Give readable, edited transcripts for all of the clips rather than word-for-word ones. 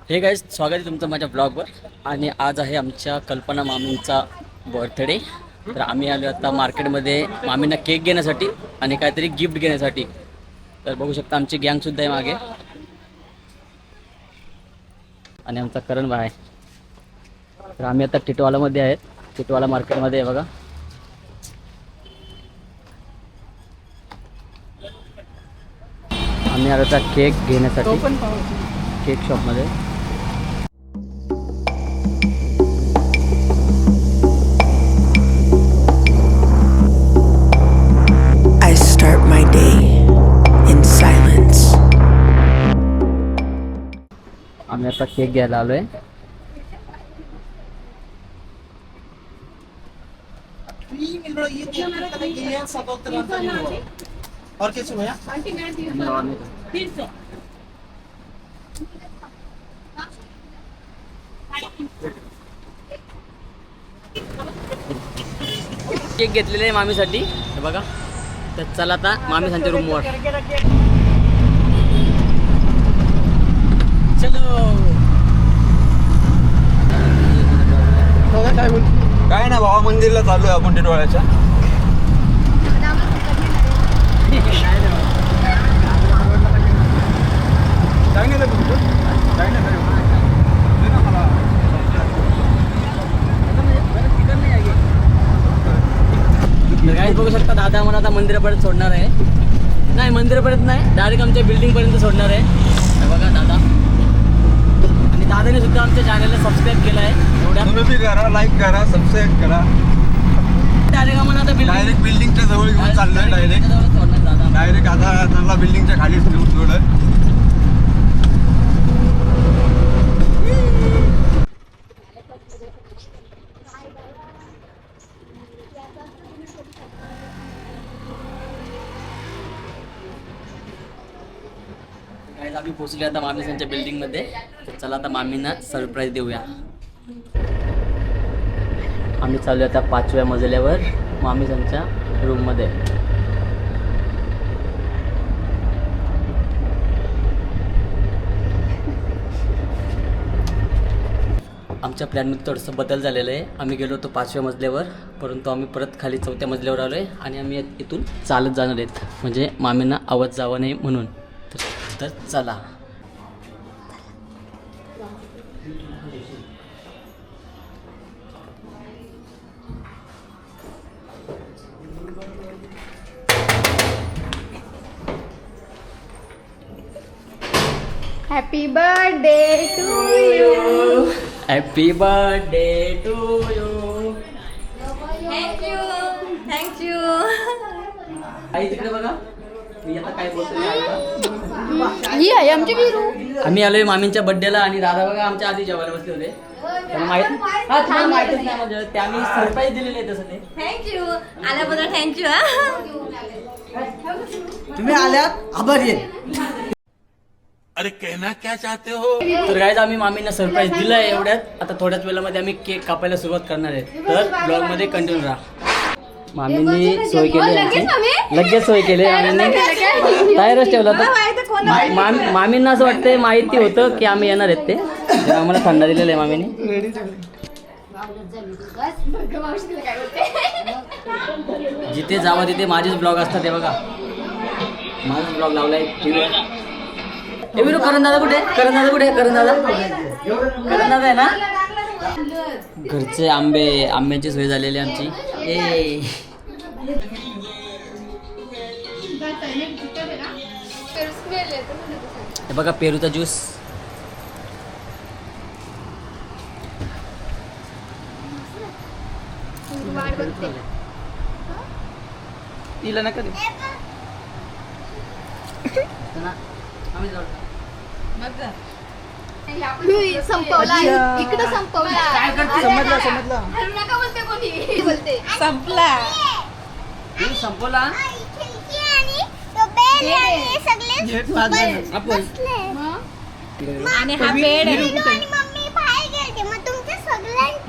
हे गाईज, स्वागत आहे तुमचं माझ्या ब्लॉगवर. आणि आज आहे आमच्या कल्पना मामींचा बर्थडे. तर आम्ही आलो आता मार्केटमध्ये मामींना केक घेण्यासाठी आणि काहीतरी गिफ्ट घेण्यासाठी. तर बघू शकता आमची गँगसुद्धा आहे मागे. आणि आमचा करण भाई आहे. तर आम्ही आता टिटवालामध्ये आहेत. टिटवाला मार्केटमध्ये आहे बघा. आम्ही आलो आता केक घेण्यासाठी केक शॉपमध्ये. आम्ही आता केक घ्यायला आलोय. और कैसे भैया? केक घेतलेले आहे मामीसाठी, हे बघा. तर चला आता मामी सांगते रूमवर. चलो. काय ना भावा, मंदिरला चालू आहे आपण टिटवाळ्याच्या. गाईज बघू शकता, दादा मला आता मंदिरापर्यंत सोडणार आहे. नाही, मंदिरापर्यंत नाही, डायरेक्ट आमच्या बिल्डिंगपर्यंत सोडणार आहे. हे बघा दादा. आणि दादाने सुद्धा आमच्या चॅनलला सबस्क्राईब केलं आहे. तुम्ही बी करा, लाईक करा, सबस्क्राईब करा. डायरेक्ट आम्हाला आता डायरेक्ट बिल्डिंगच्या जवळ घेऊन चाललोय. डायरेक्ट आता चांगला बिल्डिंगच्या खाली ठेवून सोडलं. आम्ही पोहोचले आता मामीसांच्या बिल्डिंगमध्ये. तर चला आता मामींना सरप्राईज देऊया. आम्ही चालू आता 5व्या मजल्यावर मामीसांच्या रूममध्ये. आमच्या प्लॅनमध्ये थोडंसं बदल झालेलं आहे. आम्ही गेलो होतो 5व्या मजल्यावर, परंतु आम्ही परत खाली 4थ्या मजल्यावर आलो आहे. आणि आम्ही इथून चालत जाणार आहेत, म्हणजे मामींना आवाज जावा नाही म्हणून. तर चला. Happy birthday to you. Happy birthday to you. Thank you thank you. आई तिकडे बघा, मी आता काय बोलतोय. ही आहे आमची विरू. आम्ही आलोय मामींच्या बर्थडेला. आणि दादा बघा आमच्या आधी जेवायला बसले होते. त्यांना माहित तुम्हाला माहितच नाही, म्हणजे ते आम्ही सरप्राईज दिलेले आहे तसं ते. थँक्यू आल्याबद्दल थँक्यू. तुम्ही आल्यात आभारी आहे. अरे कहना क्या चाहते हो? तर गाईज, आम्ही मामींना सरप्राईज दिलाय एवढ्यात. आता थोड्याच वेळामध्ये आम्ही केक कापायला सुरुवात करणार आहे. तर ब्लॉग मध्ये कंटिन्यू राहा. मामींनी सोय केली आमची, लगेच सोय केली. मामींनी तयारच ठेवलं होतं. मामींना असं वाटतंय माहिती होतं की आम्ही येणार आहेत, ते आम्हाला थंडा दिलेला आहे मामीने. जिथे जावा तिथे माझेच ब्लॉग असतात. हे बघा, माझाच ब्लॉग लावलाय टीव्हीवर. हे विरू, करण दादा कुठे? करण दादा कुठे? करण दादा आहे ना. घरचे आंब्याची सोय झालेली आमची. हे बघा, पेरूचा ज्यूस. तिला नका देऊ. संपवला इकडे संपवला. समजला. नका बोलते कोणी बोलते. संपला. संपवला. आणि हा बेड आहे.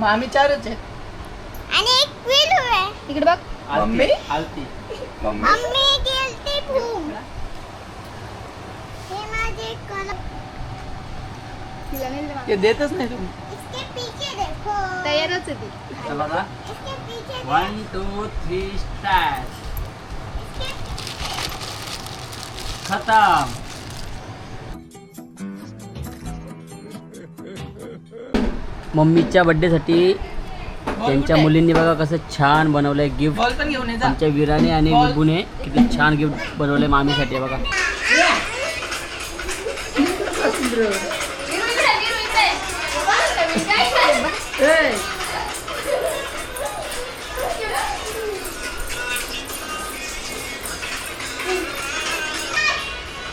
आम्ही चारच आहेत. आणि एक विलू आहे. इकडे बघ. मम्मी आलती. मम्मी गेलती खूप. हे माझे कलर तिला नाही दिलं ते देतच नाही तुम्ही. इसके पीछे देखो. तयारच आहे ती. तर बघा इसके पीछे 1 2 3 स्टार्ट. खतम. मम्मीच्या बर्थडे साठी त्यांच्या मुलींनी बघा कसं छान बनवलंय गिफ्ट. बॉल पण घेऊन ये जा. आमच्या विराने आणि विभूने किती छान गिफ्ट बनवलंय मामीसाठी बघा.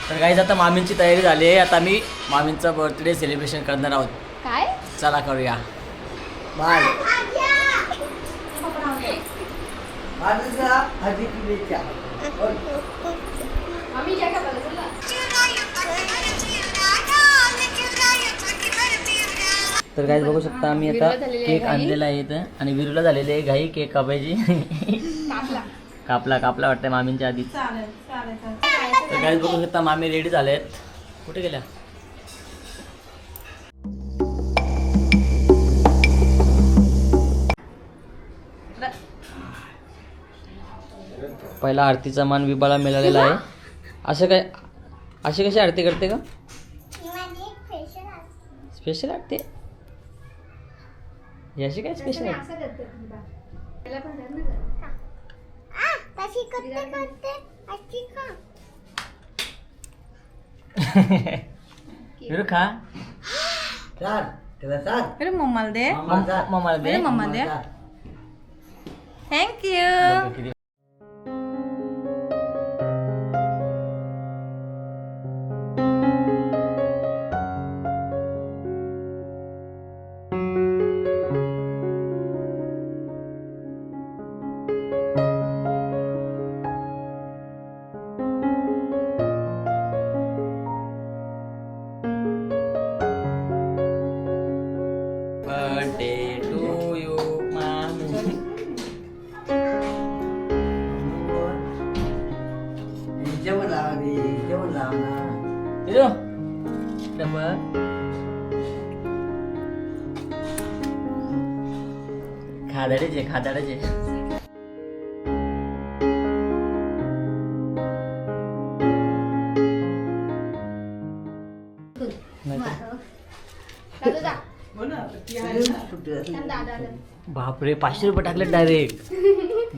तर गाईज आता मामींची तयारी झाली आहे. आता मी मामींचा बर्थडे सेलिब्रेशन करणार आहोत. काय चला करूया. बाय. आम्ही काय काय बोलत होतो? तर गाईज बघू शकता आम्ही आता केक आणलेला आहे इथं आणि विरूला झालेली आहे घाई केक कापायची. कापला वाटतंय मामींच्या आधी. तर गाईज बघू शकता मामी रेडी झालेत. कुठे गेल्या? पहिला आरतीचा मान विभाला मिळालेला आहे. अशी कशी आरती करते का? स्पेशल आरती याची काय स्पेशल आहे? तशी करते अच्छी का. विरू खा. अरे मम्माला दे. मम्माला दे. मम्मा दे. थँक्यू. किती birthday to you, mommy. Itu, dapat. Khadar aja. बापरे 500 रुपये टाकले डायरेक्ट.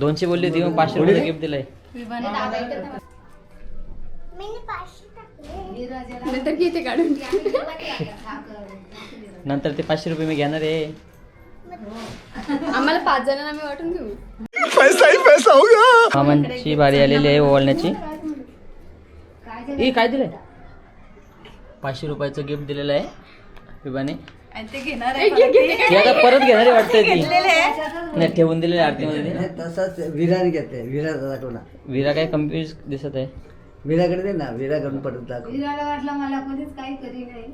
200 बोलली होती मग 500 रुपये गिफ्ट दिलंय. नंतर किती काढून नंतर ते 500 रुपये मी घेणार आहे. आम्हाला 5 जणांना आम्ही वाटून घेऊ. मामांची बारी आलेली आहे ओवाळण्याची. काय दिलंय? 500 रुपयाचं गिफ्ट दिलेलं आहे विभाने. ते घेणार आहे ती आता परत घेणारी वाटतंय ती. नाही ठेवून दिलेली आरतीमध्ये. तसंच विराने घेते. विरा दाखव ना. विरा काय कन्फ्युज दिसत आहे. विराकडे दे ना. विराकडून परत दाखव. विराला वाटलं मला कधीच काही करी नाही.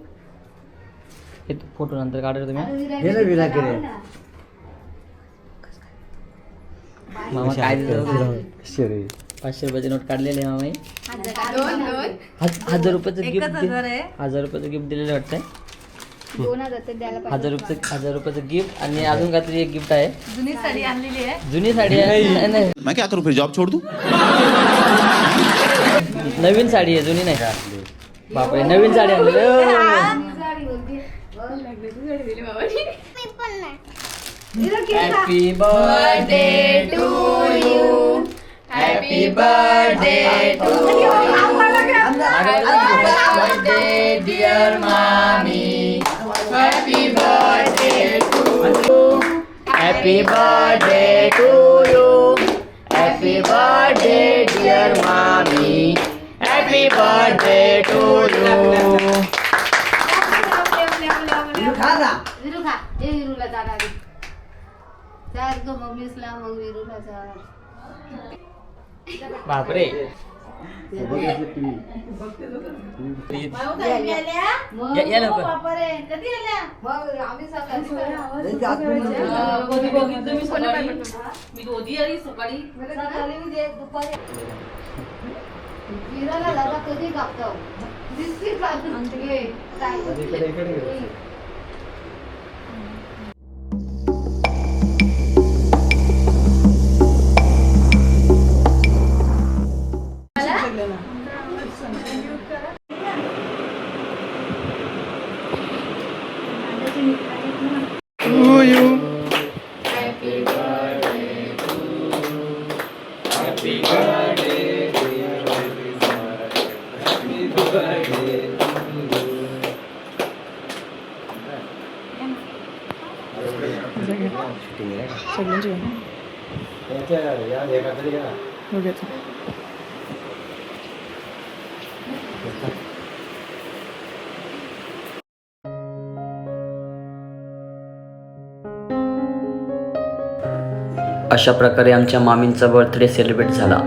हे फोटो नंतर काढा तुम्ही. दे ना विराकडे. मामा काय दिलं? 500 रुपयाची नोट काढलेली आहे मामाई. 1000 रुपयाचं गिफ्ट. 1000 रुपयाचं गिफ्ट दिलेलं वाटतंय. 2000 ते द्यायला पाहिजे. 1000 रुपयाचं गिफ्ट आणि अजून काहीतरी एक गिफ्ट आहे. जुनी साडी आणलेली आहे. जुनी साडी आहे. नाही मैं क्या करूं फिर जॉब छोड़ दूं. नवीन साडी आहे जुनी नाही. बापरे नवीन साडी आणलेली. Happy birthday to you. Happy birthday to you. Birthday dear मामी. Happy birthday to you. Happy birthday to you. Happy birthday dear मामी. Happy birthday to you. खा ना. विरू खा. हे विरूला जाणार. चार तो मम्मीसला मग विरूला चार. बापरे मग या लवकर. मग आम्ही सकाळी मी दोधी आली सकाळी. विराला दादा कधी कापतो. बिस्किट बाजून घे. काय? अशा प्रकारे आमच्या मामींचा बर्थडे सेलिब्रेट झाला.